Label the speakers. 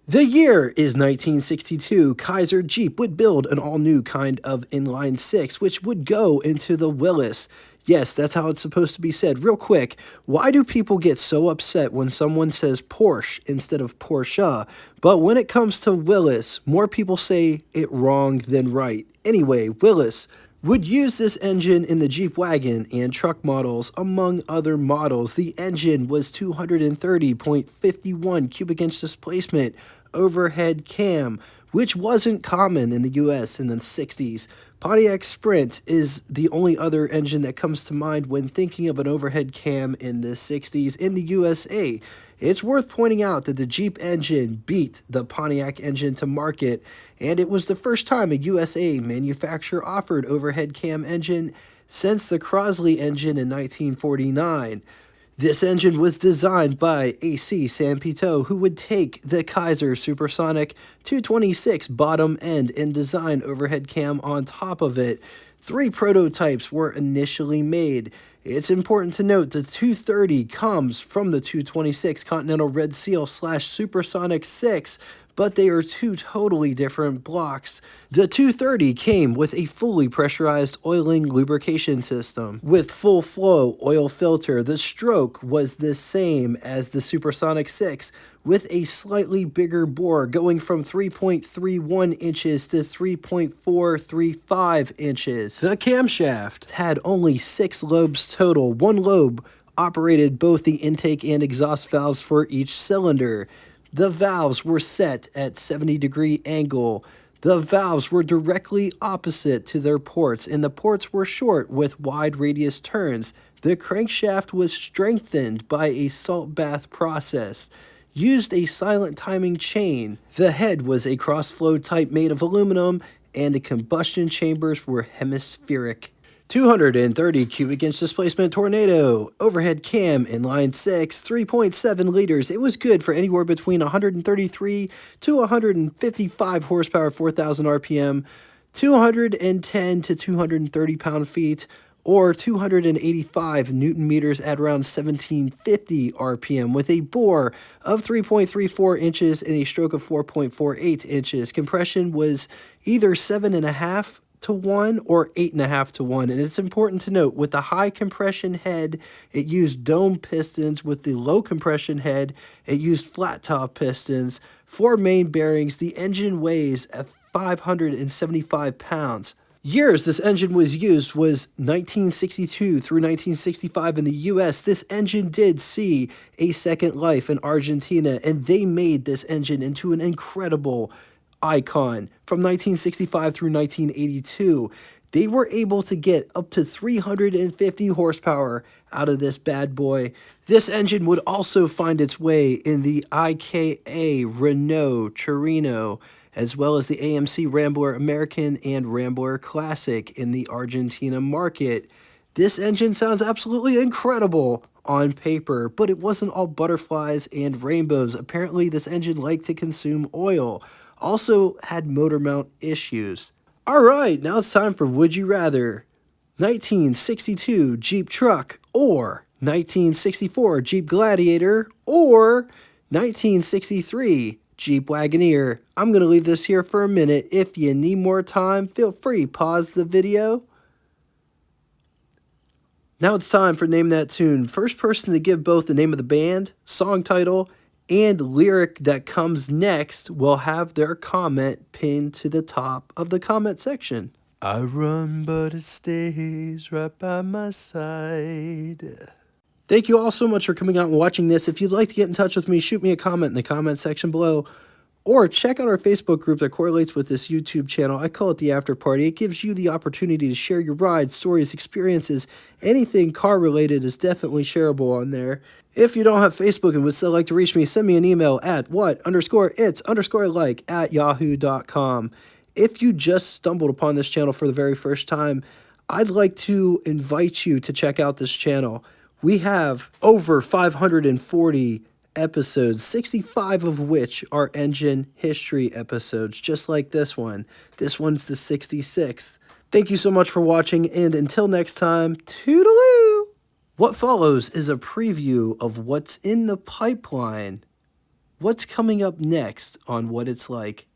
Speaker 1: The year is 1962. Kaiser Jeep would build an all-new kind of inline six, which would go into the Willys. Yes, that's how it's supposed to be said. Real quick, why do people get so upset when someone says Porsche instead of Porsche? But when it comes to Willys, more people say it wrong than right. Anyway, Willys would use this engine in the Jeep wagon and truck models, among other models. The engine was 230.51 cubic inch displacement overhead cam, which wasn't common in the US in the 60s. Pontiac Sprint is the only other engine that comes to mind when thinking of an overhead cam in the 60s in the USA. It's worth pointing out that the Jeep engine beat the Pontiac engine to market, and it was the first time a USA manufacturer offered overhead cam engine since the Crosley engine in 1949. This engine was designed by A.C. Sampito, who would take the Kaiser Supersonic 226 bottom end and design overhead cam on top of it. 3 prototypes were initially made. It's important to note the 230 comes from the 226 Continental Red Seal / Supersonic 6, but they are 2 totally different blocks. The 230 came with a fully pressurized oiling lubrication system with full flow oil filter. The stroke was the same as the Supersonic 6 with a slightly bigger bore going from 3.31 inches to 3.435 inches. The camshaft had only 6 lobes total. 1 lobe operated both the intake and exhaust valves for each cylinder. The valves were set at 70-degree angle. The valves were directly opposite to their ports, and the ports were short with wide radius turns. The crankshaft was strengthened by a salt bath process. Used a silent timing chain. The head was a cross-flow type made of aluminum, and the combustion chambers were hemispheric. 230 cubic inch displacement Tornado, overhead cam, inline 6, 3.7 liters. It was good for anywhere between 133 to 155 horsepower, 4,000 RPM, 210 to 230 pound-feet, or 285 newton meters at around 1750 RPM with a bore of 3.34 inches and a stroke of 4.48 inches. Compression was either 7.5 to 1 or 8.5 to 1. And it's important to note, with the high compression head, it used dome pistons. With the low compression head, it used flat top pistons. 4 main bearings. The engine weighs at 575 pounds. Years this engine was used was 1962 through 1965 in the US. This engine did see a second life in Argentina, and they made this engine into an incredible icon. From 1965 through 1982, they were able to get up to 350 horsepower out of this bad boy. This engine would also find its way in the IKA Renault Torino, as well as the AMC Rambler American and Rambler Classic in the Argentina market. This engine sounds absolutely incredible on paper, but it wasn't all butterflies and rainbows. Apparently, this engine liked to consume oil. Also had motor mount issues. Alright, now it's time for Would You Rather. 1962 Jeep Truck or 1964 Jeep Gladiator or 1963 Jeep Wagoneer. I'm going to leave this here for a minute. If you need more time, feel free, pause the video. Now it's time for Name That Tune. First person to give both the name of the band, song title, and lyric that comes next will have their comment pinned to the top of the comment section. I run, but it stays right by my side. Thank you all so much for coming out and watching this. If you'd like to get in touch with me, shoot me a comment in the comment section below. Or check out our Facebook group that correlates with this YouTube channel. I call it the After Party. It gives you the opportunity to share your rides, stories, experiences. Anything car related is definitely shareable on there. If you don't have Facebook and would still like to reach me, send me an email at what_its_like@yahoo.com. If you just stumbled upon this channel for the very first time, I'd like to invite you to check out this channel. We have over 540 episodes, 65 of which are engine history episodes, just like this one. This one's the 66th. Thank you so much for watching, and until next time, toodaloo! What follows is a preview of what's in the pipeline What's coming up next on What It's Like?